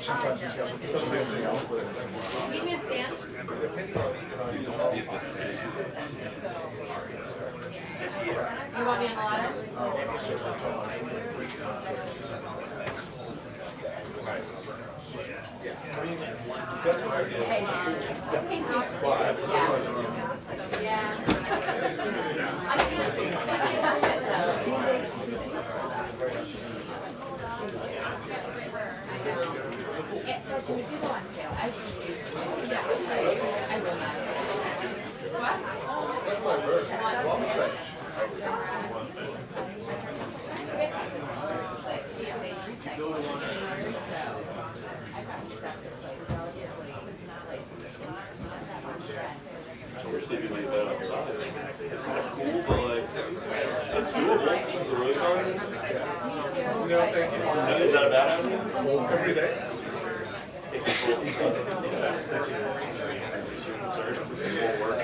sometimes you have something else. Give me a stand. You want me on the ladder? I wish they could leave that outside. It's kind of cool, but like, it's doable. It's really hard. No, thank you. Is that a bad idea? Every day? Take control of the stuff. It's more work.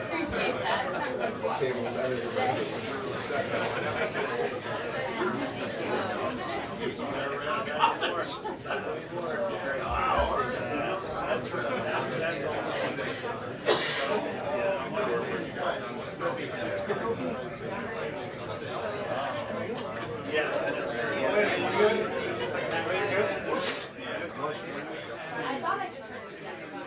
Appreciate that. Tables, everything. I thought I just heard this yesterday.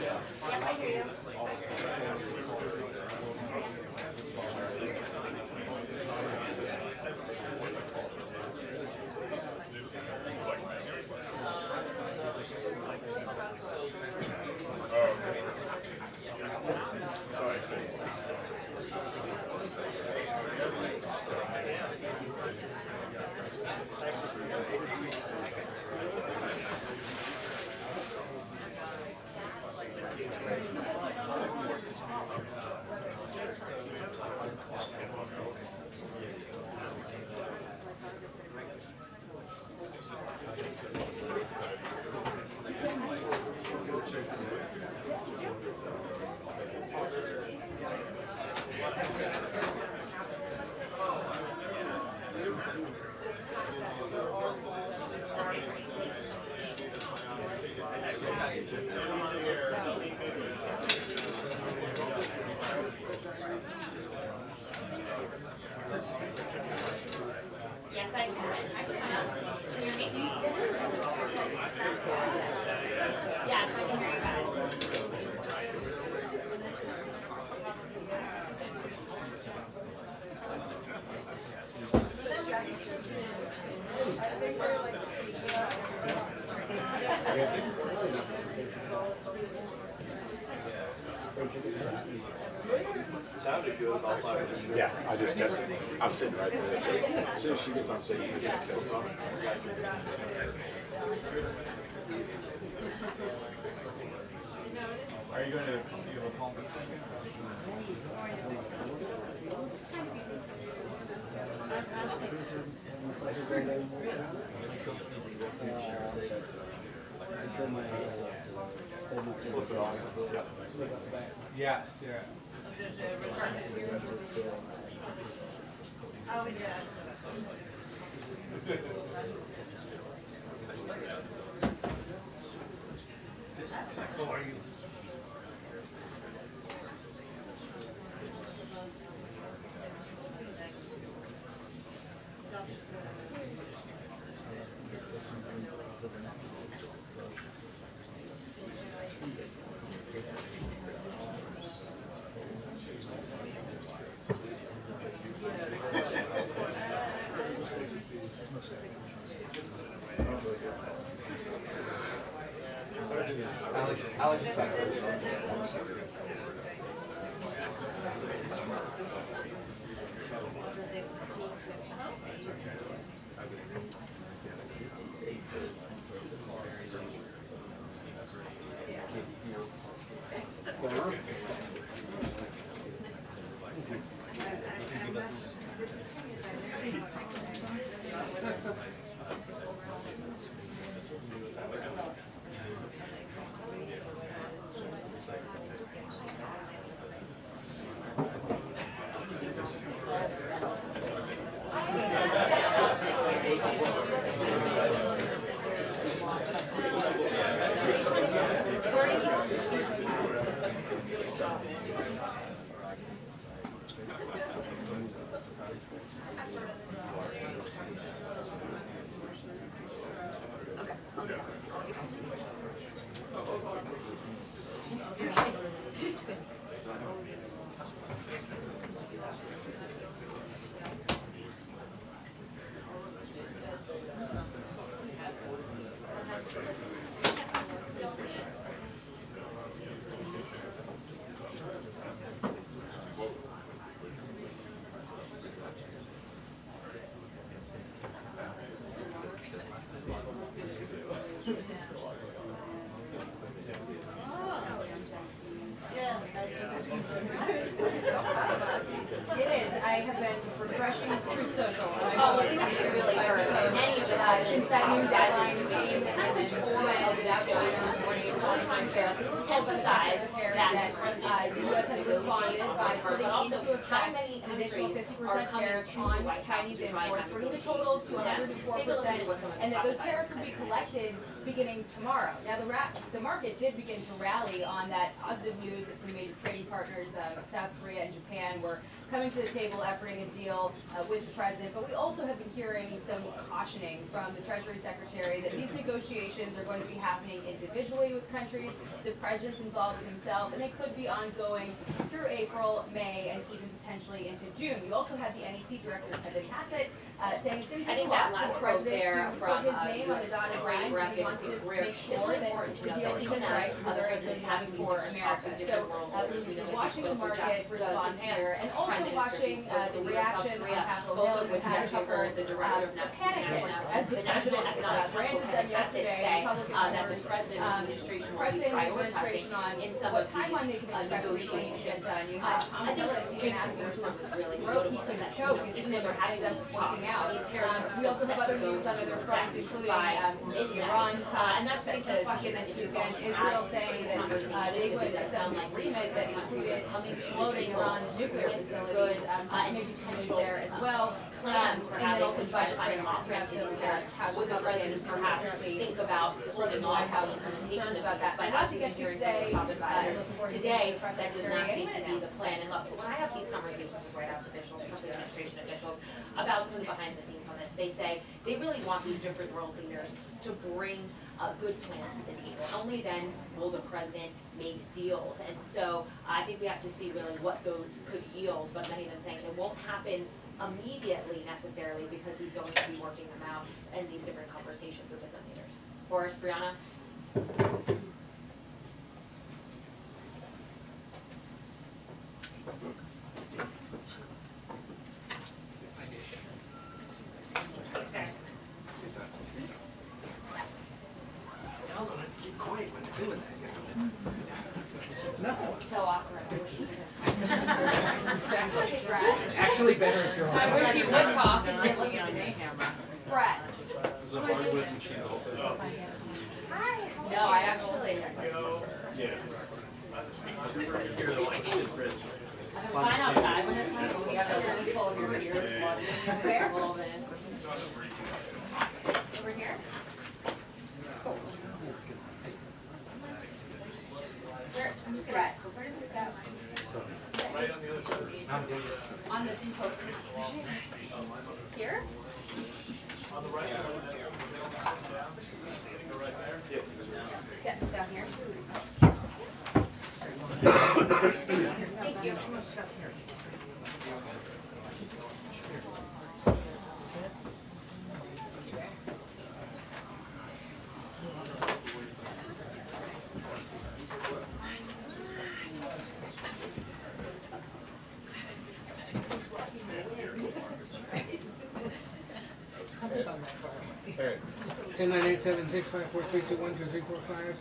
Yep, I hear you. Yes, I can. I can come up. Can you hear me? Yes, I can hear you guys. It sounded good about 5 minutes. Yeah, I just tested. I'm sitting right there. As soon as she gets on stage, you get to go. Are you going to give a call? Yes, yeah. Oh, yeah. How are you? Alex is back there, so I'm just have a second. It is. I have been refreshing through social, and I've noticed that you really are since that new deadline came, and then went without going on the morning of time fair. Emphasize that the U.S. has responded by putting into effect an additional 50% tariff on Chinese imports, bringing the total to 104%, and that those tariffs will be collected beginning tomorrow. Now, the market did begin to rally on that positive news that some major trading partners, South Korea and Japan, were coming to the table efforting a deal with the president. But we also have been hearing some cautioning from the Treasury Secretary that these negotiations are going to be happening individually with countries. The president's involved himself, and they could be ongoing through April, May, and even potentially into June. You also have the NEC director, Kevin Hassett, saying it's going to take a lot for the president to put his name on the dotted line because he wants to make sure that the deal even strikes as other as it's having for America. So we're watching the market response here, and also watching the reaction on Capitol Hill. We had a couple of panic hits as the president granted them yesterday. Republican pressing the administration on what timeline they can expect negotiations to get done. You had Thomas Ellis even asking to throat he couldn't choke if they were having them working out. We also have other news on other fronts, including Iran talks set to begin this weekend. Israel saying that they would accept an agreement that included exploding Iran's nuclear facilities, and maybe some news there as well. And then also budget House would the president perhaps think about holding the White House and some concerns about that. But as we get to today, today that does not seem to be the plan. And look, when I have these conversations with White House officials, Trump administration officials, about some of the behind the scenes on this, they say they really want these different world leaders to bring good plans to the table. Only then will the president make deals. And so I think we have to see really what those could yield, but many of them saying it won't happen immediately necessarily because he's going to be working them out in these different conversations with different leaders. Boris, Brianna? So awkward. Actually, better if you're on. I wish you would talk and then listen to me. Brett. Is it hardwood and cheese also? No, I actually. Yeah. It's fine outside when it's nice. We got a room full of your beer. Where? Over here? Cool. Where? I'm just Brett. Where does this go? Right on the other side. On the post. Here? On the right side. Go right there. Yeah, down here. Thank you. Alright. 10, 9, 8, 7, 6, 5, 4, 3, 2, 1, 2, 3, 4, 5.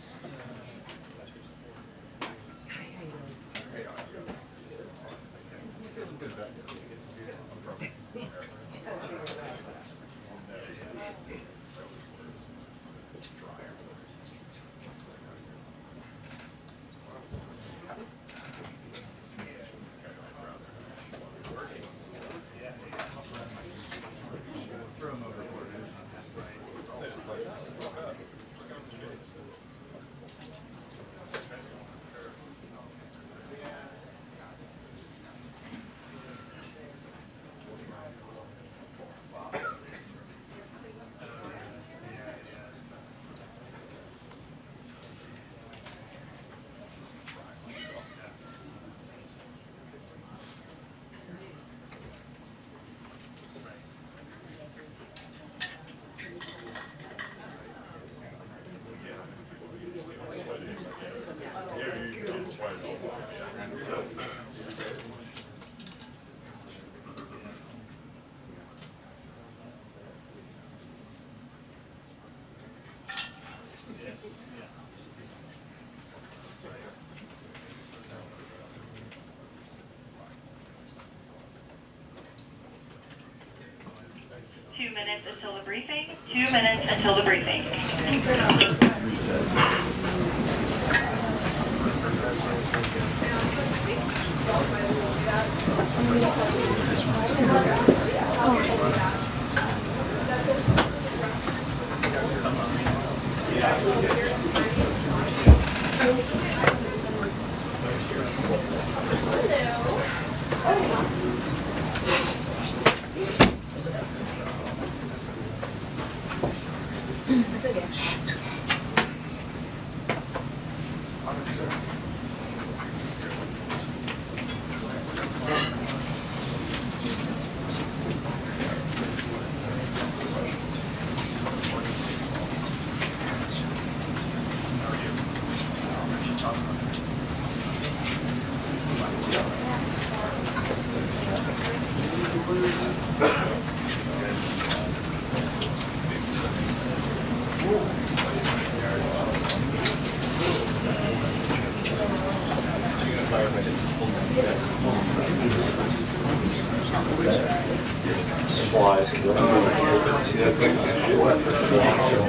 2 minutes until the briefing. 2 minutes until the briefing. Flies. See that thing?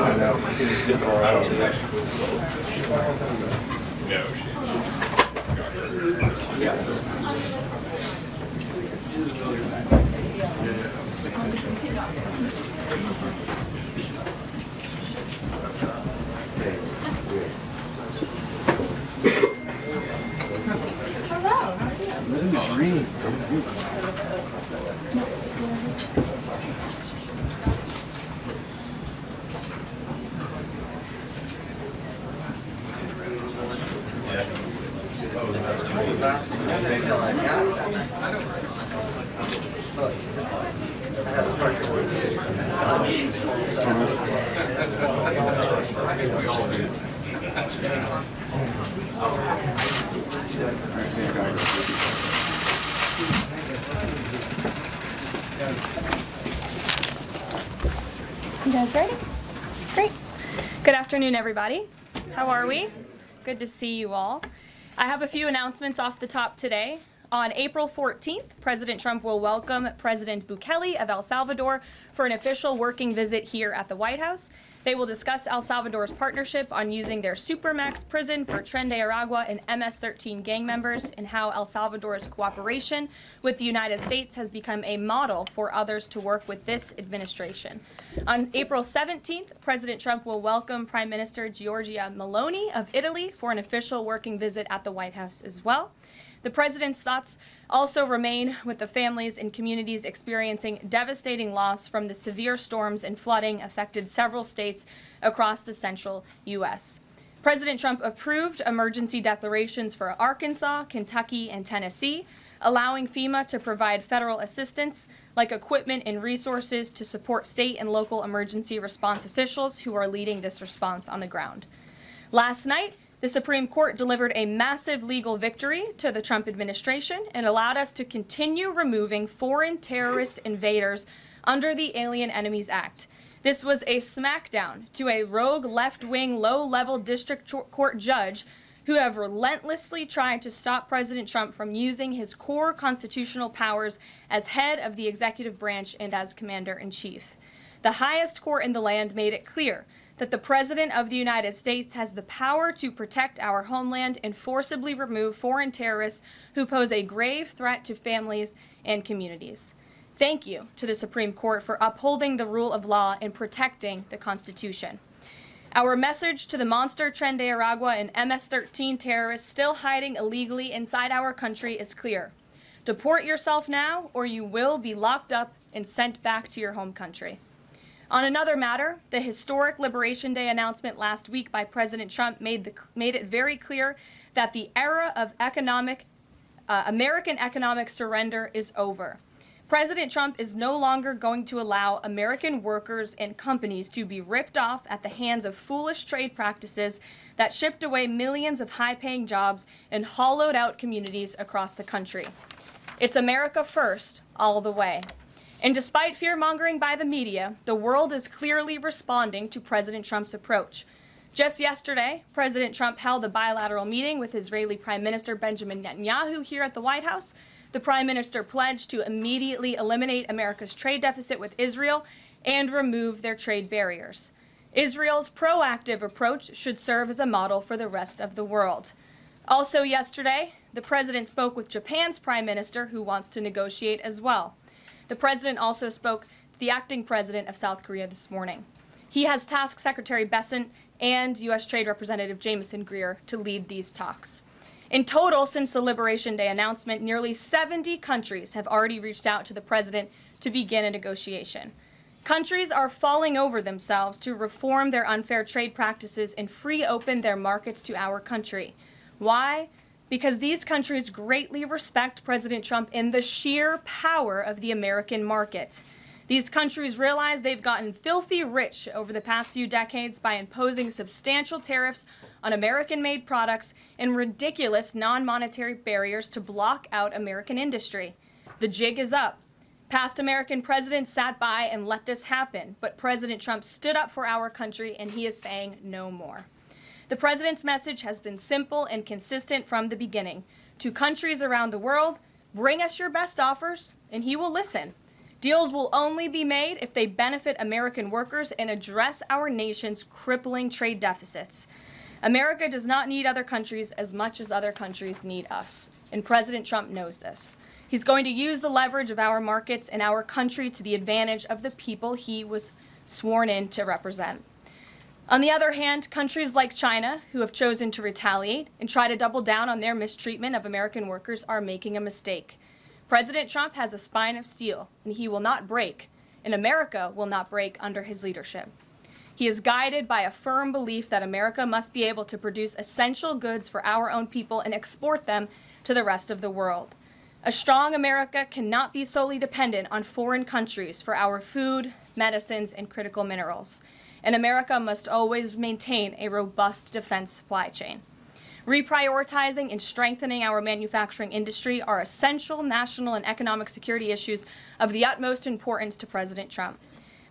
I know. He's zipping around. No, yes. You guys ready? Great. Good afternoon, everybody. How are we? Good to see you all. I have a few announcements off the top today. On April 14th, President Trump will welcome President Bukele of El Salvador for an official working visit here at the White House. They will discuss El Salvador's partnership on using their Supermax prison for Tren de Aragua and MS-13 gang members, and how El Salvador's cooperation with the United States has become a model for others to work with this administration. On April 17th, President Trump will welcome Prime Minister Giorgia Meloni of Italy for an official working visit at the White House as well. The president's thoughts also remain with the families and communities experiencing devastating loss from the severe storms and flooding affected several states across the central U.S. President Trump approved emergency declarations for Arkansas, Kentucky, and Tennessee, allowing FEMA to provide federal assistance like equipment and resources to support state and local emergency response officials who are leading this response on the ground. Last night, the Supreme Court delivered a massive legal victory to the Trump administration and allowed us to continue removing foreign terrorist invaders under the Alien Enemies Act. This was a smackdown to a rogue left-wing, low-level district court judge who have relentlessly tried to stop President Trump from using his core constitutional powers as head of the executive branch and as commander-in-chief. The highest court in the land made it clear that the President of the United States has the power to protect our homeland and forcibly remove foreign terrorists who pose a grave threat to families and communities. Thank you to the Supreme Court for upholding the rule of law and protecting the Constitution. Our message to the monster Tren de Aragua and MS-13 terrorists still hiding illegally inside our country is clear. Deport yourself now, or you will be locked up and sent back to your home country. On another matter, the historic Liberation Day announcement last week by President Trump made it very clear that the era of American economic surrender is over. President Trump is no longer going to allow American workers and companies to be ripped off at the hands of foolish trade practices that shipped away millions of high-paying jobs and hollowed out communities across the country. It's America first, all the way. And despite fear-mongering by the media, the world is clearly responding to President Trump's approach. Just yesterday, President Trump held a bilateral meeting with Israeli Prime Minister Benjamin Netanyahu here at the White House. The Prime Minister pledged to immediately eliminate America's trade deficit with Israel and remove their trade barriers. Israel's proactive approach should serve as a model for the rest of the world. Also yesterday, the president spoke with Japan's prime minister, who wants to negotiate as well. The president also spoke to the acting president of South Korea this morning. He has tasked Secretary Bessent and U.S. Trade Representative Jameson Greer to lead these talks. In total, since the Liberation Day announcement, nearly 70 countries have already reached out to the president to begin a negotiation. Countries are falling over themselves to reform their unfair trade practices and free open their markets to our country. Why? Because these countries greatly respect President Trump in the sheer power of the American market. These countries realize they've gotten filthy rich over the past few decades by imposing substantial tariffs on American-made products and ridiculous non-monetary barriers to block out American industry. The jig is up. Past American presidents sat by and let this happen, but President Trump stood up for our country, and he is saying no more. The president's message has been simple and consistent from the beginning. To countries around the world, bring us your best offers, and he will listen. Deals will only be made if they benefit American workers and address our nation's crippling trade deficits. America does not need other countries as much as other countries need us, and President Trump knows this. He's going to use the leverage of our markets and our country to the advantage of the people he was sworn in to represent. On the other hand, countries like China, who have chosen to retaliate and try to double down on their mistreatment of American workers, are making a mistake. President Trump has a spine of steel, and he will not break, and America will not break under his leadership. He is guided by a firm belief that America must be able to produce essential goods for our own people and export them to the rest of the world. A strong America cannot be solely dependent on foreign countries for our food, medicines, and critical minerals. And America must always maintain a robust defense supply chain. Reprioritizing and strengthening our manufacturing industry are essential national and economic security issues of the utmost importance to President Trump.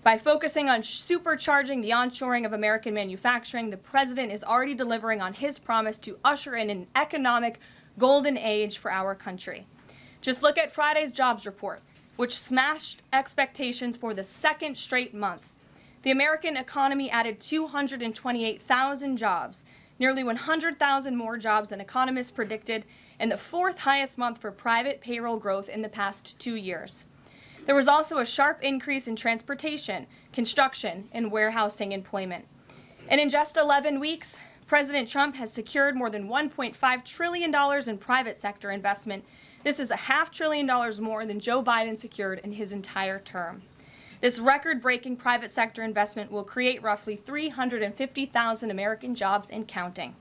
By focusing on supercharging the onshoring of American manufacturing, the president is already delivering on his promise to usher in an economic golden age for our country. Just look at Friday's jobs report, which smashed expectations for the second straight month. The American economy added 228,000 jobs, nearly 100,000 more jobs than economists predicted, and the fourth highest month for private payroll growth in the past 2 years. There was also a sharp increase in transportation, construction, and warehousing employment. And in just 11 weeks, President Trump has secured more than $1.5 trillion in private sector investment. This is $500 billion more than Joe Biden secured in his entire term. This record-breaking private sector investment will create roughly 350,000 American jobs and counting.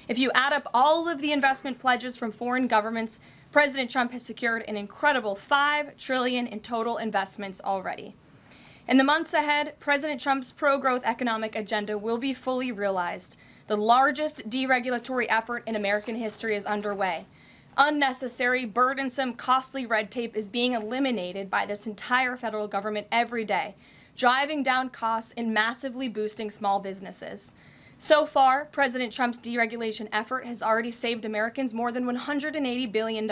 If you add up all of the investment pledges from foreign governments, President Trump has secured an incredible $5 trillion in total investments already. In the months ahead, President Trump's pro-growth economic agenda will be fully realized. The largest deregulatory effort in American history is underway. Unnecessary, burdensome, costly red tape is being eliminated by this entire federal government every day, driving down costs and massively boosting small businesses. So far, President Trump's deregulation effort has already saved Americans more than $180 billion,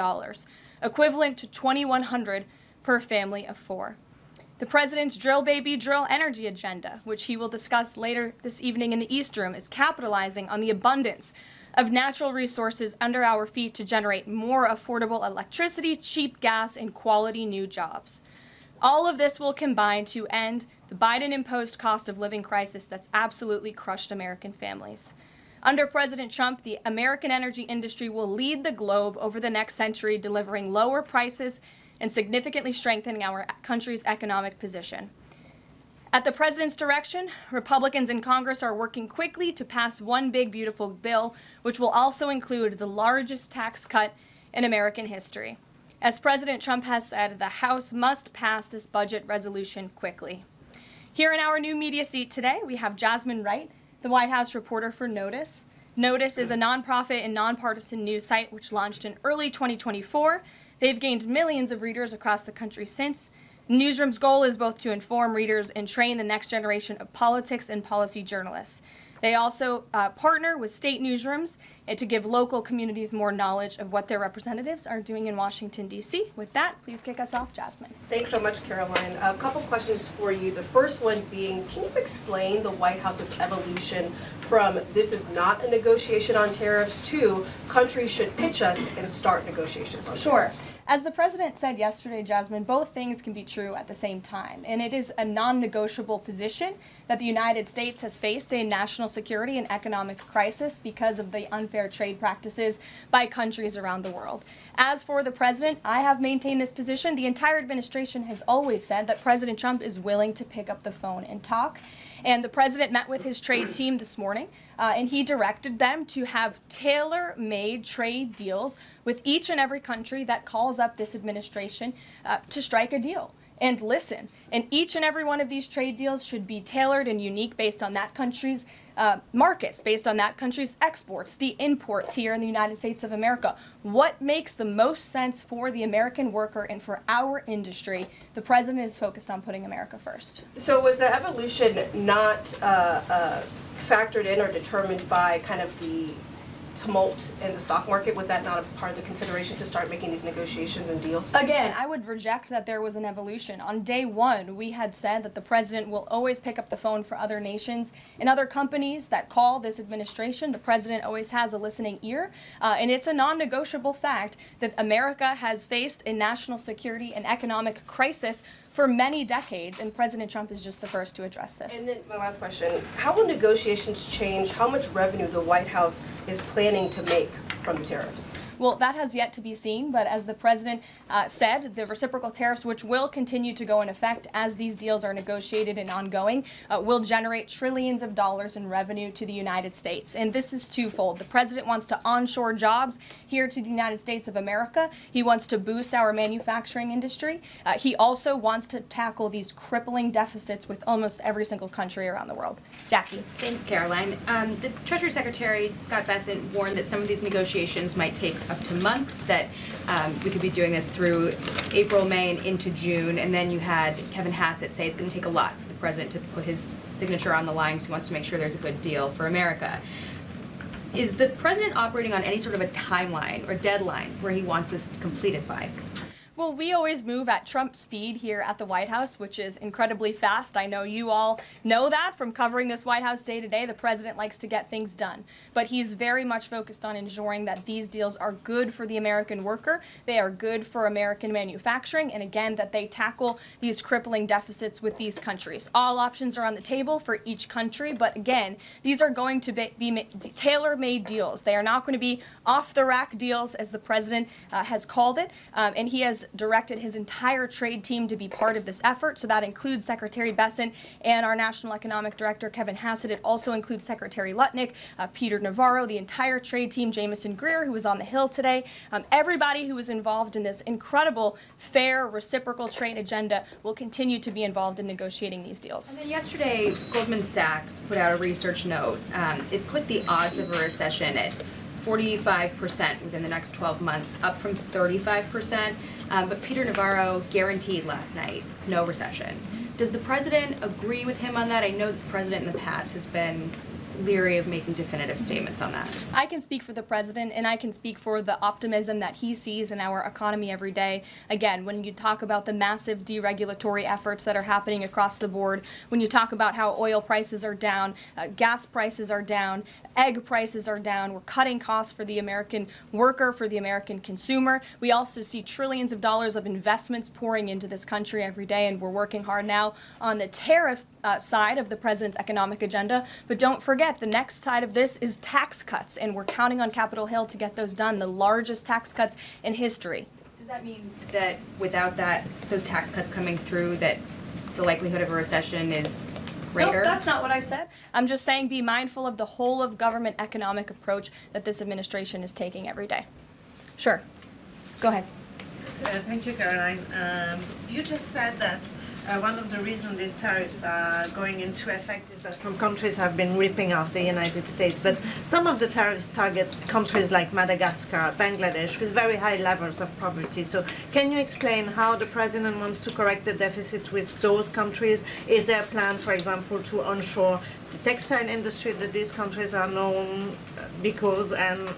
equivalent to $2,100 per family of 4. The president's drill baby drill energy agenda, which he will discuss later this evening in the East Room, is capitalizing on the abundance of natural resources under our feet to generate more affordable electricity, cheap gas, and quality new jobs. All of this will combine to end the Biden-imposed cost of living crisis that's absolutely crushed American families. Under President Trump, the American energy industry will lead the globe over the next century, delivering lower prices and significantly strengthening our country's economic position. At the president's direction, Republicans in Congress are working quickly to pass one big, beautiful bill, which will also include the largest tax cut in American history. As President Trump has said, the House must pass this budget resolution quickly. Here in our new media seat today, we have Jasmine Wright, the White House reporter for Notice. Notice is a nonprofit and nonpartisan news site which launched in early 2024. They've gained millions of readers across the country since. Newsroom's goal is both to inform readers and train the next generation of politics and policy journalists. They also partner with state newsrooms and to give local communities more knowledge of what their representatives are doing in Washington, D.C. With that, please kick us off, Jasmine. Thanks so much, Caroline. A couple questions for you. The first one being, can you explain the White House's evolution from this is not a negotiation on tariffs to countries should pitch us and start negotiations on tariffs? As the president said yesterday, Jasmine, both things can be true at the same time. And it is a non-negotiable position that the United States has faced a national security and economic crisis because of the unfair trade practices by countries around the world. As for the president, I have maintained this position. The entire administration has always said that President Trump is willing to pick up the phone and talk. And the president met with his trade team this morning, and he directed them to have tailor-made trade deals with each and every country that calls up this administration to strike a deal. And listen, and each and every one of these trade deals should be tailored and unique based on that country's markets, based on that country's exports, the imports here in the United States of America. What makes the most sense for the American worker and for our industry? The president is focused on putting America first. So was the evolution not factored in or determined by kind of the tumult in the stock market? Was that not a part of the consideration to start making these negotiations and deals? Again, I would reject that there was an evolution. On day one, we had said that the president will always pick up the phone for other nations and other companies that call this administration. The president always has a listening ear, and it's a non-negotiable fact that America has faced a national security and economic crisis for many decades, and President Trump is just the first to address this. And then my last question, how will negotiations change how much revenue the White House is planning to make from the tariffs? Well, that has yet to be seen, but as the president said, the reciprocal tariffs, which will continue to go in effect as these deals are negotiated and ongoing, will generate trillions of dollars in revenue to the United States. And this is twofold. The president wants to onshore jobs here to the United States of America. He wants to boost our manufacturing industry. He also wants to tackle these crippling deficits with almost every single country around the world. Jackie. Thanks, Caroline. The Treasury Secretary, Scott Bessent, warned that some of these negotiations might take up to months, that we could be doing this through April, May, and into June. And then you had Kevin Hassett say it's going to take a lot for the president to put his signature on the line because he wants to make sure there's a good deal for America. Is the president operating on any sort of a timeline or deadline where he wants this completed by? Well, we always move at Trump speed here at the White House, which is incredibly fast. I know you all know that from covering this White House day to day. The president likes to get things done, but he's very much focused on ensuring that these deals are good for the American worker, they are good for American manufacturing, and again, that they tackle these crippling deficits with these countries. All options are on the table for each country, but again, these are going to be tailor-made deals. They are not going to be off-the-rack deals, as the president has called it, and he has directed his entire trade team to be part of this effort. So that includes Secretary Bessent and our National Economic Director, Kevin Hassett. It also includes Secretary Lutnick, Peter Navarro, the entire trade team, Jamison Greer, who was on the Hill today. Everybody who was involved in this incredible, fair, reciprocal trade agenda will continue to be involved in negotiating these deals. And then yesterday, Goldman Sachs put out a research note. It put the odds of a recession at 45% within the next 12 months, up from 35%. But Peter Navarro guaranteed last night no recession. Does the president agree with him on that? I know the president in the past has been leery of making definitive statements on that. I can speak for the president, and I can speak for the optimism that he sees in our economy every day. Again, when you talk about the massive deregulatory efforts that are happening across the board, when you talk about how oil prices are down, gas prices are down, egg prices are down, we're cutting costs for the American worker, for the American consumer. We also see trillions of dollars of investments pouring into this country every day, and we're working hard now on the tariff side of the president's economic agenda. But don't forget, the next side of this is tax cuts, and we're counting on Capitol Hill to get those done, the largest tax cuts in history. Does that mean that without those tax cuts coming through, that the likelihood of a recession is greater? No, that's not what I said. I'm just saying be mindful of the whole of government economic approach that this administration is taking every day. Sure. Go ahead. Thank you, Caroline. You just said that one of the reasons these tariffs are going into effect is that some countries have been ripping off the United States, but some of the tariffs target countries like Madagascar, Bangladesh, with very high levels of poverty. So can you explain how the president wants to correct the deficit with those countries? Is there a plan, for example, to onshore the textile industry that these countries are known because, and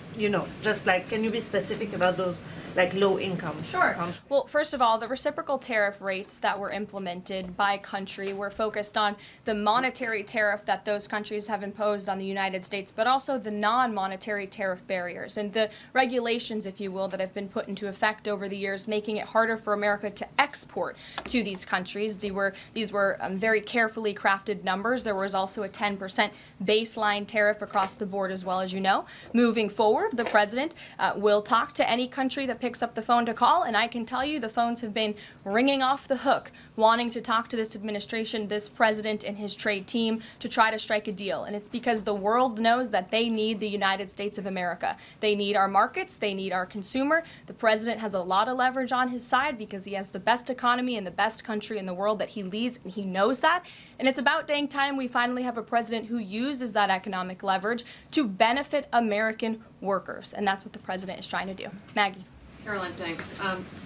just like, can you be specific about those like low income? Sure. Well, first of all, the reciprocal tariff rates that were implemented by country were focused on the monetary tariff that those countries have imposed on the United States, but also the non-monetary tariff barriers and the regulations, if you will, that have been put into effect over the years, making it harder for America to export to these countries. These were very carefully crafted numbers. There was also a 10% baseline tariff across the board, as well, as you know. Moving forward, the president will talk to any country that picks up the phone to call, and I can tell you the phones have been ringing off the hook, wanting to talk to this administration, this president, and his trade team to try to strike a deal. And it's because the world knows that they need the United States of America. They need our markets. They need our consumer. The president has a lot of leverage on his side because he has the best economy and the best country in the world that he leads, and he knows that. And it's about dang time we finally have a president who uses that economic leverage to benefit American workers. And that's what the president is trying to do. Maggie. Caroline, thanks.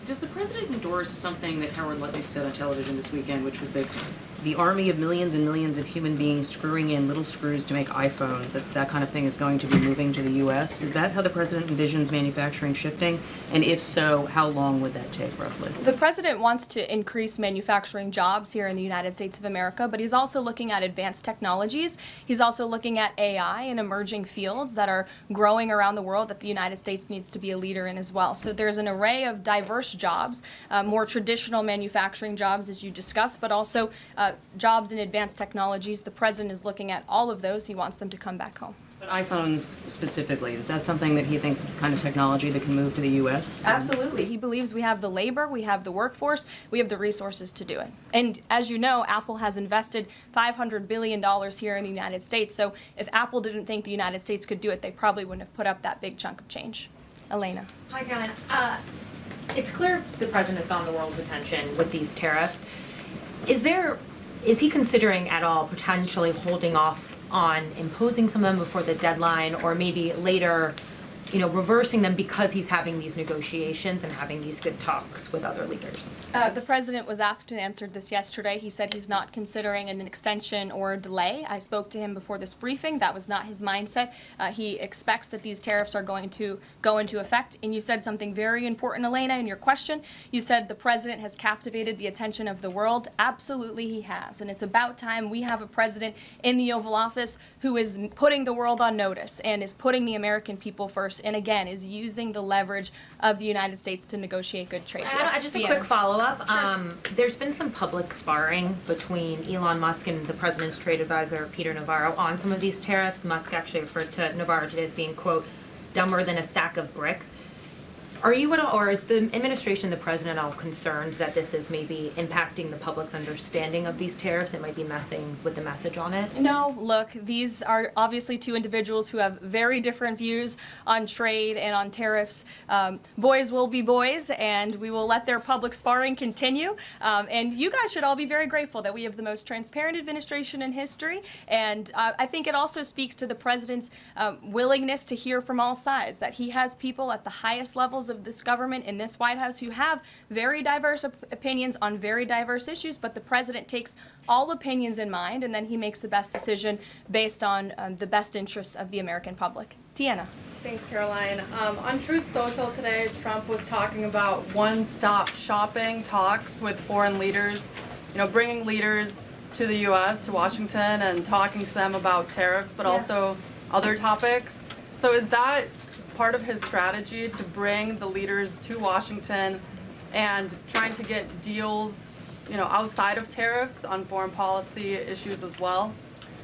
Does the president endorse something that Karoline Leavitt said on television this weekend, which was that the army of millions and millions of human beings screwing in little screws to make iPhones, that kind of thing is going to be moving to the U.S.? Is that how the president envisions manufacturing shifting? And if so, how long would that take, roughly? The president wants to increase manufacturing jobs here in the United States of America, but he's also looking at advanced technologies. He's also looking at AI and emerging fields that are growing around the world that the United States needs to be a leader in as well. So there's an array of diverse jobs, more traditional manufacturing jobs, as you discussed, but also jobs in advanced technologies. The president is looking at all of those. He wants them to come back home. But iPhones specifically, is that something that he thinks is the kind of technology that can move to the U.S.? Absolutely. He believes we have the labor, we have the workforce, we have the resources to do it. And as you know, Apple has invested $500 billion here in the United States. So if Apple didn't think the United States could do it, they probably wouldn't have put up that big chunk of change. Elena. Hi, Caroline. It's clear the president has gotten the world's attention with these tariffs. Is he considering at all potentially holding off on imposing some of them before the deadline, or maybe later, reversing them because he's having these negotiations and having these good talks with other leaders? The president was asked and answered this yesterday. He said he's not considering an extension or a delay. I spoke to him before this briefing. That was not his mindset. He expects that these tariffs are going to go into effect. And you said something very important, Elena, in your question. You said the president has captivated the attention of the world. Absolutely he has. And it's about time we have a president in the Oval Office who is putting the world on notice and is putting the American people first, and again, is using the leverage of the United States to negotiate good trade deals. Just a quick follow-up. Sure. There's been some public sparring between Elon Musk and the president's trade advisor, Peter Navarro, on some of these tariffs. Musk actually referred to Navarro today as being, quote, dumber than a sack of bricks. Are you at all, or is the administration, the president, at all concerned that this is maybe impacting the public's understanding of these tariffs? It might be messing with the message on it? No, look, these are obviously two individuals who have very different views on trade and on tariffs. Boys will be boys, and we will let their public sparring continue. And you guys should all be very grateful that we have the most transparent administration in history. And I think it also speaks to the president's willingness to hear from all sides, that he has people at the highest levels of this government in this White House who have very diverse opinions on very diverse issues, but the president takes all opinions in mind, and then he makes the best decision based on the best interests of the American public. Tiana. Thanks, Caroline. On Truth Social today, Trump was talking about one-stop shopping talks with foreign leaders, bringing leaders to the U.S., to Washington, and talking to them about tariffs, but also other topics. So is that part of his strategy to bring the leaders to Washington and trying to get deals, outside of tariffs on foreign policy issues as well?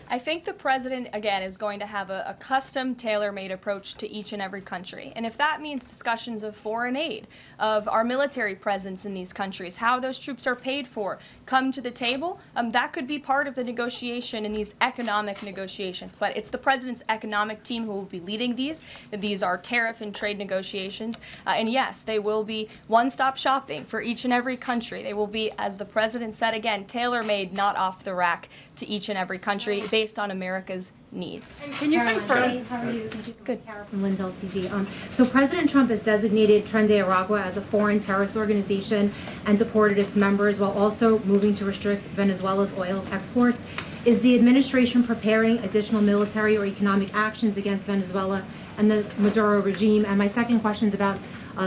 I think the president, again, is going to have a custom, tailor-made approach to each and every country. And if that means discussions of foreign aid, of our military presence in these countries, how those troops are paid for, come to the table, that could be part of the negotiation in these economic negotiations. But it's the president's economic team who will be leading these. These are tariff and trade negotiations. And yes, they will be one-stop shopping for each and every country. They will be, as the president said again, tailor-made, not off the rack to each and every country based on America's needs. And can you confirm? How are you? Thank you so much. Kara from Lindell TV. So President Trump has designated Tren de Aragua as a foreign terrorist organization and deported its members while also moving to restrict Venezuela's oil exports. Is the administration preparing additional military or economic actions against Venezuela and the Maduro regime? And my second question is about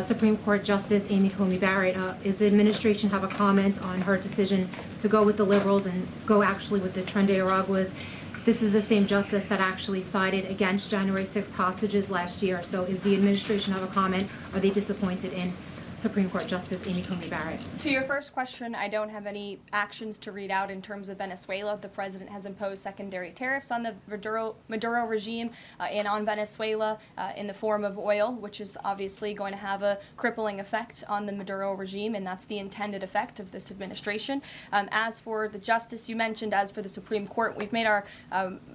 Supreme Court Justice Amy Coney Barrett. Is the administration have a comment on her decision to go with the liberals and go actually with the Tren de Araguas? This is the same justice that actually sided against January 6th hostages last year. So is the administration have a comment? Are they disappointed in Supreme Court Justice Amy Coney Barrett? To your first question, I don't have any actions to read out in terms of Venezuela. The president has imposed secondary tariffs on the Maduro regime and on Venezuela in the form of oil, which is obviously going to have a crippling effect on the Maduro regime, and that's the intended effect of this administration. As for the justice you mentioned, as for the Supreme Court, we've made our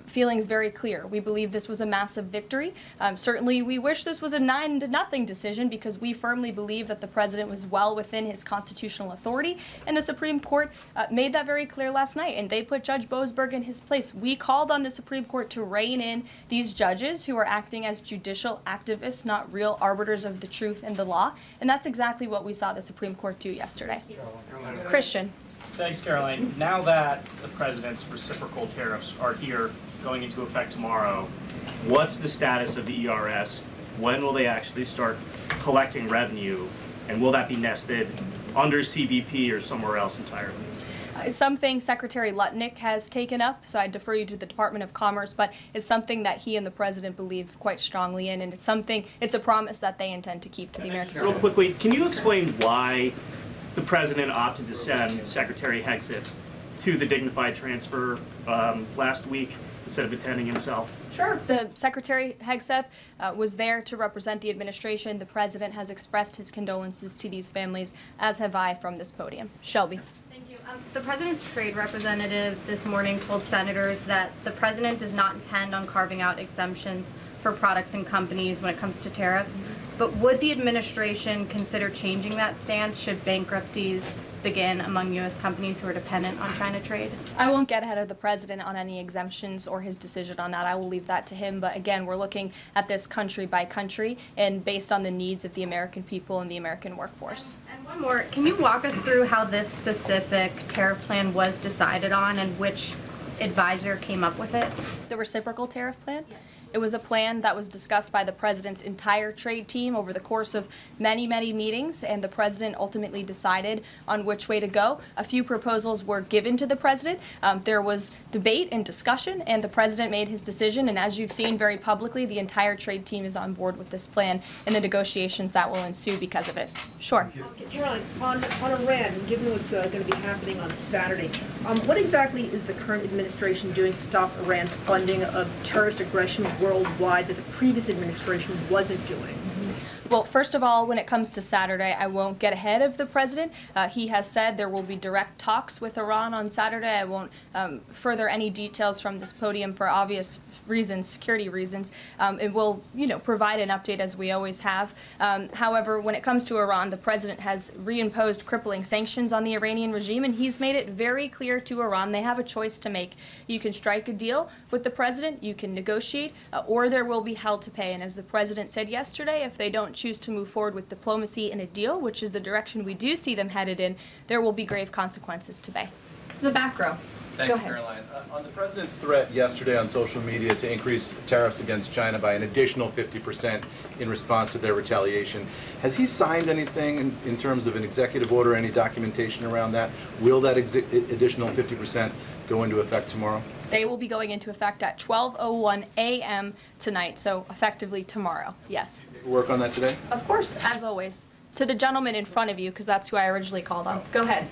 feelings very clear. We believe this was a massive victory. Certainly, we wish this was a 9-0 decision because we firmly believe that the president was well within his constitutional authority, and the Supreme Court made that very clear last night, and they put Judge Boasberg in his place. We called on the Supreme Court to rein in these judges who are acting as judicial activists, not real arbiters of the truth and the law, and that's exactly what we saw the Supreme Court do yesterday. Christian. Thanks, Caroline. Now that the president's reciprocal tariffs are here, going into effect tomorrow, what's the status of the ERS? When will they actually start collecting revenue? And will that be nested under CBP or somewhere else entirely? It's something Secretary Lutnick has taken up, so I defer you to the Department of Commerce, but it's something that he and the president believe quite strongly in, and it's a promise that they intend to keep to the American people. Real quickly, can you explain why the president opted to send Secretary Hegseth to the dignified transfer last week instead of attending himself? Sure. The Secretary Hegseth was there to represent the administration. The president has expressed his condolences to these families, as have I from this podium. Shelby. Thank you. The president's trade representative this morning told senators that the president does not intend on carving out exemptions for products and companies when it comes to tariffs. But would the administration consider changing that stance should bankruptcies begin among U.S. companies who are dependent on China trade? I won't get ahead of the president on any exemptions or his decision on that. I will leave that to him. But again, we're looking at this country by country and based on the needs of the American people and the American workforce. And one more, can you walk us through how this specific tariff plan was decided on and which advisor came up with it? The reciprocal tariff plan? Yes. It was a plan that was discussed by the president's entire trade team over the course of many, many meetings, and the president ultimately decided on which way to go. A few proposals were given to the president. There was debate and discussion, and the president made his decision, and as you've seen very publicly, the entire trade team is on board with this plan and the negotiations that will ensue because of it. Sure. Caroline, on Iran, given what's going to be happening on Saturday, what exactly is the current administration doing to stop Iran's funding of terrorist aggression worldwide that the previous administration wasn't doing? Well, first of all, when it comes to Saturday, I won't get ahead of the president. He has said there will be direct talks with Iran on Saturday. I won't further any details from this podium for obvious reasons, security reasons. It will, provide an update as we always have. However, when it comes to Iran, the president has reimposed crippling sanctions on the Iranian regime, and he's made it very clear to Iran they have a choice to make. You can strike a deal with the president, you can negotiate, or there will be hell to pay. And as the president said yesterday, if they don't choose to move forward with diplomacy and a deal, which is the direction we do see them headed in, there will be grave consequences to pay. To the back row. Thanks, Caroline. On the president's threat yesterday on social media to increase tariffs against China by an additional 50% in response to their retaliation, has he signed anything in terms of an executive order, any documentation around that? Will that additional 50% go into effect tomorrow? They will be going into effect at 12:01 a.m. tonight, so effectively tomorrow, yes. Work on that today? Of course, as always. To the gentleman in front of you, because that's who I originally called on. Go ahead.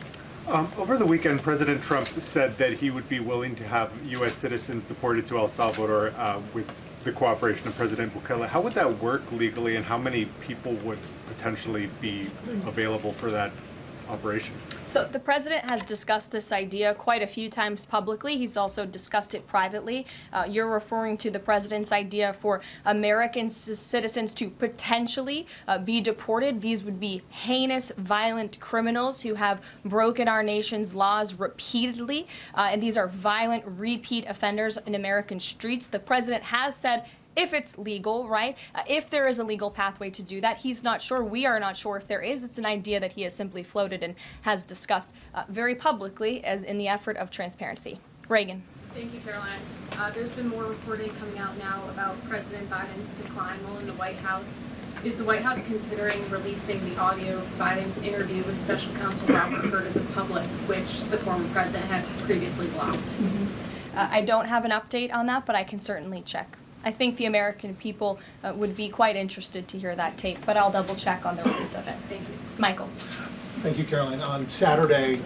Over the weekend, President Trump said that he would be willing to have U.S. citizens deported to El Salvador with the cooperation of President Bukele. How would that work legally, and how many people would potentially be available for that operation? So the president has discussed this idea quite a few times publicly. He's also discussed it privately. You're referring to the president's idea for American citizens to potentially be deported. These would be heinous, violent criminals who have broken our nation's laws repeatedly, and these are violent, repeat offenders in American streets. The president has said, if it's legal, right? If there is a legal pathway to do that, he's not sure. We are not sure if there is. It's an idea that he has simply floated and has discussed very publicly as in the effort of transparency. Reagan. Thank you, Caroline. There's been more reporting coming out now about President Biden's decline while in the White House. Is the White House considering releasing the audio of Biden's interview with Special Counsel Robert Hur to the public, which the former president had previously blocked? I don't have an update on that, but I can certainly check. I think the American people would be quite interested to hear that tape, but I'll double check on the release of it. Thank you. Michael. Thank you, Caroline. On Saturday,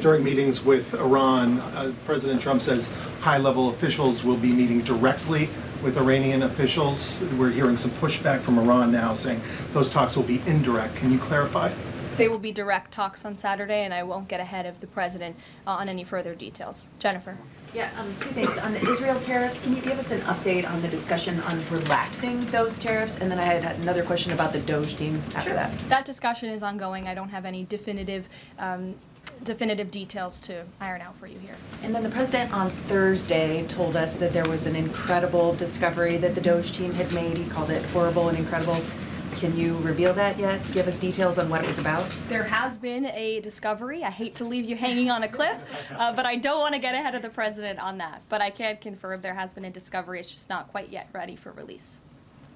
during meetings with Iran, President Trump says high-level officials will be meeting directly with Iranian officials. We're hearing some pushback from Iran now saying those talks will be indirect. Can you clarify? They will be direct talks on Saturday, and I won't get ahead of the president on any further details. Jennifer. Yeah, two things. On the Israel tariffs, can you give us an update on the discussion on relaxing those tariffs? And then I had another question about the Doge team after that. That discussion is ongoing. I don't have any definitive details to iron out for you here. And then the president on Thursday told us that there was an incredible discovery that the Doge team had made. He called it horrible and incredible. Can you reveal that yet? Give us details on what it was about? There has been a discovery. I hate to leave you hanging on a cliff, but I don't want to get ahead of the president on that. But I can confirm there has been a discovery. It's just not quite yet ready for release.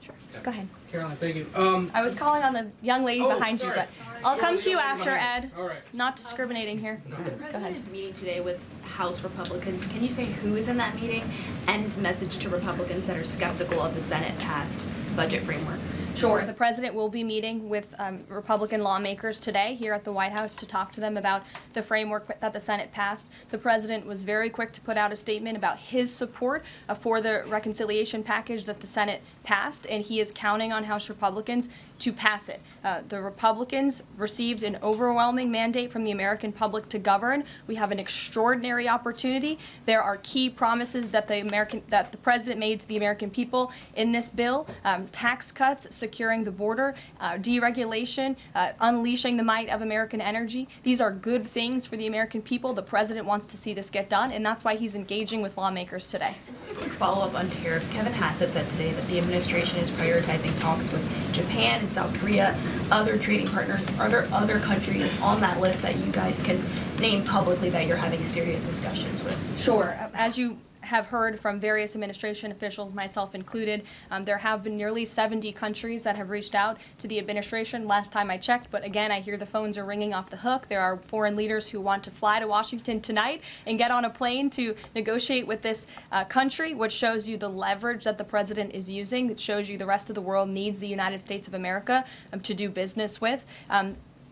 Sure. Go ahead. Caroline, thank you. I was calling on the young lady behind you, but I'll come to you after, Ed. All right. Not discriminating here. The president's meeting today with House Republicans. Can you say who is in that meeting and his message to Republicans that are skeptical of the Senate-passed budget framework? Sure. The president will be meeting with Republican lawmakers today here at the White House to talk to them about the framework that the Senate passed. The president was very quick to put out a statement about his support for the reconciliation package that the Senate passed, and he is counting on House Republicans to pass it. The Republicans received an overwhelming mandate from the American public to govern. We have an extraordinary opportunity. There are key promises that the president made to the American people in this bill: tax cuts, securing the border, deregulation, unleashing the might of American energy. These are good things for the American people. The president wants to see this get done, and that's why he's engaging with lawmakers today. Just a quick follow-up on tariffs. Kevin Hassett said today that the administration is prioritizing talks with Japan and South Korea, other trading partners. Are there other countries on that list that you guys can name publicly that you're having serious discussions with? Sure. As you have heard from various administration officials, myself included, there have been nearly 70 countries that have reached out to the administration last time I checked, but again, I hear the phones are ringing off the hook. There are foreign leaders who want to fly to Washington tonight and get on a plane to negotiate with this country, which shows you the leverage that the president is using. It shows you the rest of the world needs the United States of America to do business with.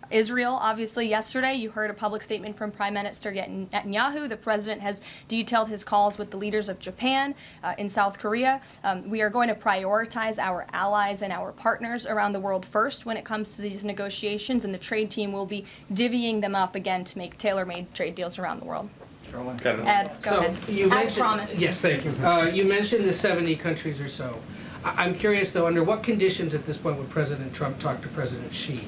Israel, obviously, yesterday you heard a public statement from Prime Minister Netanyahu. The president has detailed his calls with the leaders of Japan, in South Korea. We are going to prioritize our allies and our partners around the world first when it comes to these negotiations, and the trade team will be divvying them up again to make tailor-made trade deals around the world. Ed, go ahead. As promised. Yes, thank you. You mentioned the 70 countries or so. I'm curious, though, under what conditions at this point would President Trump talk to President Xi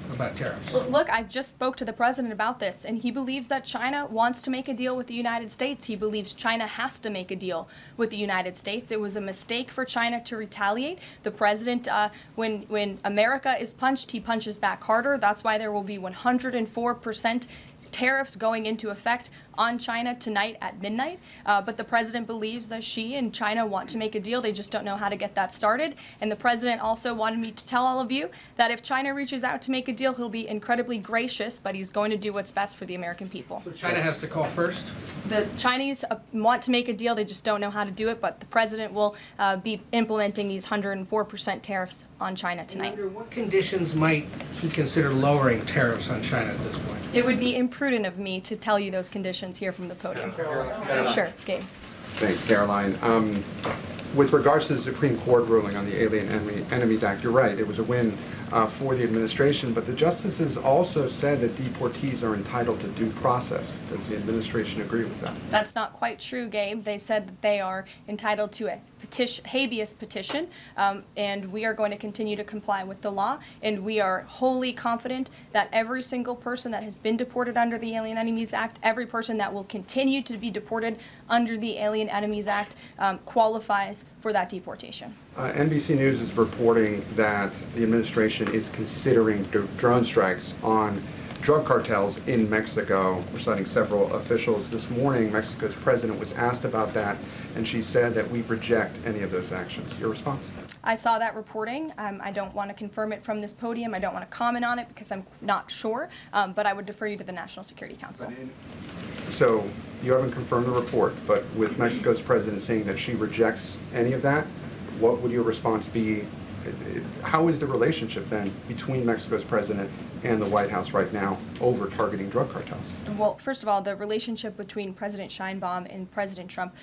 about tariffs? Look, I just spoke to the president about this, and he believes that China wants to make a deal with the United States. He believes China has to make a deal with the United States. It was a mistake for China to retaliate. The president, when America is punched, he punches back harder. That's why there will be 104% tariffs going into effect on China tonight at midnight. But the president believes that Xi and China want to make a deal. They just don't know how to get that started. And the president also wanted me to tell all of you that if China reaches out to make a deal, he'll be incredibly gracious, but he's going to do what's best for the American people. So China has to call first? The Chinese want to make a deal. They just don't know how to do it. But the president will be implementing these 104% tariffs on China tonight. Under what conditions might he consider lowering tariffs on China at this point? It would be imprudent of me to tell you those conditions here from the podium. Sure, Gabe. Thanks, Caroline. With regards to the Supreme Court ruling on the Alien Enemies Act, you're right, it was a win for the administration, but the justices also said that deportees are entitled to due process. Does the administration agree with that? That's not quite true, Gabe. They said that they are entitled to a habeas petition, and we are going to continue to comply with the law, and we are wholly confident that every single person that has been deported under the Alien Enemies Act, every person that will continue to be deported under the Alien Enemies Act qualifies for that deportation. NBC News is reporting that the administration is considering drone strikes on drug cartels in Mexico. We're citing several officials. This morning, Mexico's president was asked about that, and she said that we reject any of those actions. Your response? I saw that reporting. I don't want to confirm it from this podium. I don't want to comment on it because I'm not sure, but I would defer you to the National Security Council. So you haven't confirmed the report, but with Mexico's president saying that she rejects any of that, what would your response be? How is the relationship then between Mexico's president and the White House right now over targeting drug cartels? Well, first of all, the relationship between President Sheinbaum and President Trump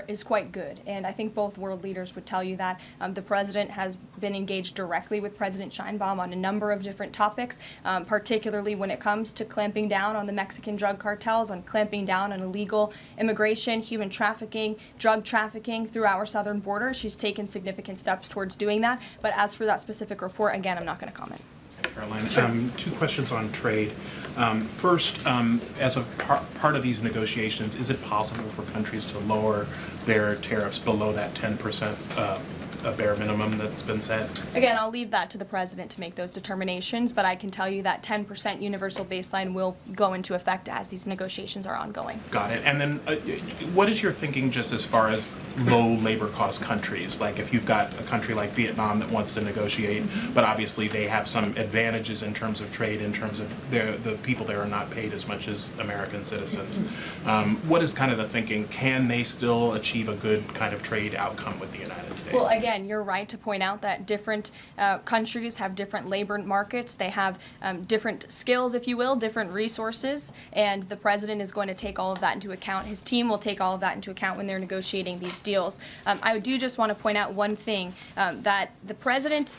is quite good, and I think both world leaders would tell you that. The president has been engaged directly with President Sheinbaum on a number of different topics, particularly when it comes to clamping down on the Mexican drug cartels, on clamping down on illegal immigration, human trafficking, drug trafficking through our southern border. She's taken significant steps towards doing that, but as for that specific report, again, I'm not going to comment. Caroline, two questions on trade. First, as a part of these negotiations, is it possible for countries to lower their tariffs below that 10% bare minimum that's been set? Again, I'll leave that to the president to make those determinations, but I can tell you that 10% universal baseline will go into effect as these negotiations are ongoing. Got it. And then what is your thinking just as far as low labor cost countries? Like if you've got a country like Vietnam that wants to negotiate, but obviously they have some advantages in terms of trade, in terms of the people there are not paid as much as American citizens. What is kind of the thinking? Can they still achieve a good kind of trade outcome with the United States? Well, again, you're right to point out that different countries have different labor markets. They have different skills, if you will, different resources, and the president is going to take all of that into account. His team will take all of that into account when they're negotiating these deals. I do just want to point out one thing, that the president,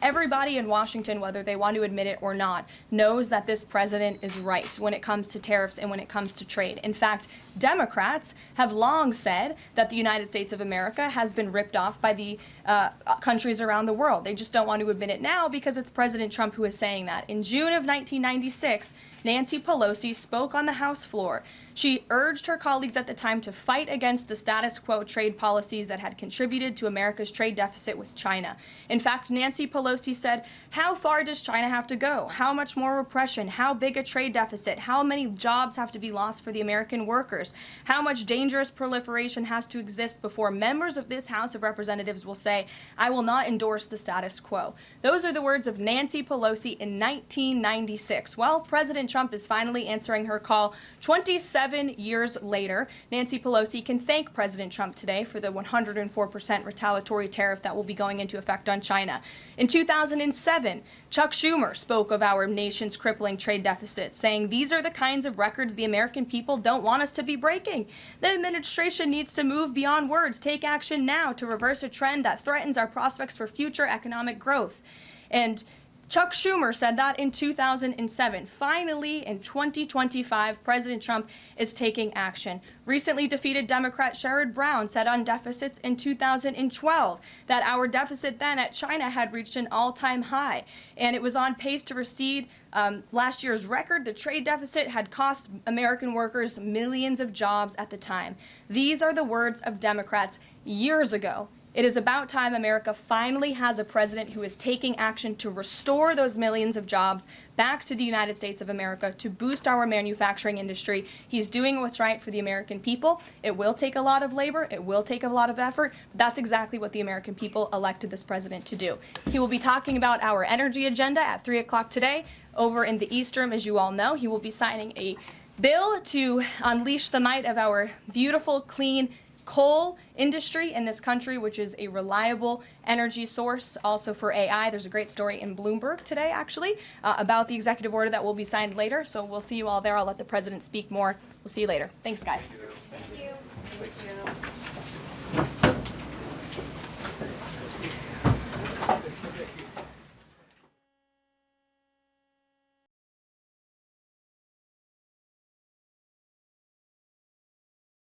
everybody in Washington, whether they want to admit it or not, knows that this president is right when it comes to tariffs and when it comes to trade. In fact, Democrats have long said that the United States of America has been ripped off by the countries around the world. They just don't want to admit it now because it's President Trump who is saying that. In June of 1996, Nancy Pelosi spoke on the House floor. She urged her colleagues at the time to fight against the status quo trade policies that had contributed to America's trade deficit with China. In fact, Nancy Pelosi said, how far does China have to go? How much more repression? How big a trade deficit? How many jobs have to be lost for the American workers? How much dangerous proliferation has to exist before members of this House of Representatives will say, I will not endorse the status quo? Those are the words of Nancy Pelosi in 1996. Well, President Trump is finally answering her call 27 years later. Nancy Pelosi can thank President Trump today for the 104% retaliatory tariff that will be going into effect on China. In 2007, Chuck Schumer spoke of our nation's crippling trade deficit, saying these are the kinds of records the American people don't want us to be breaking. The administration needs to move beyond words, take action now to reverse a trend that threatens our prospects for future economic growth. And Chuck Schumer said that in 2007. Finally, in 2025, President Trump is taking action. Recently defeated Democrat Sherrod Brown said on deficits in 2012 that our deficit then at China had reached an all-time high, and it was on pace to recede last year's record. The trade deficit had cost American workers millions of jobs at the time. These are the words of Democrats years ago. It is about time America finally has a president who is taking action to restore those millions of jobs back to the United States of America, to boost our manufacturing industry. He's doing what's right for the American people. It will take a lot of labor. It will take a lot of effort. But that's exactly what the American people elected this president to do. He will be talking about our energy agenda at 3 o'clock today. Over in the East Room, as you all know, he will be signing a bill to unleash the might of our beautiful, clean, coal industry in this country, which is a reliable energy source. Also for AI, there's a great story in Bloomberg today, actually, about the executive order that will be signed later. So we'll see you all there. I'll let the president speak more. We'll see you later. Thanks, guys. Thank you.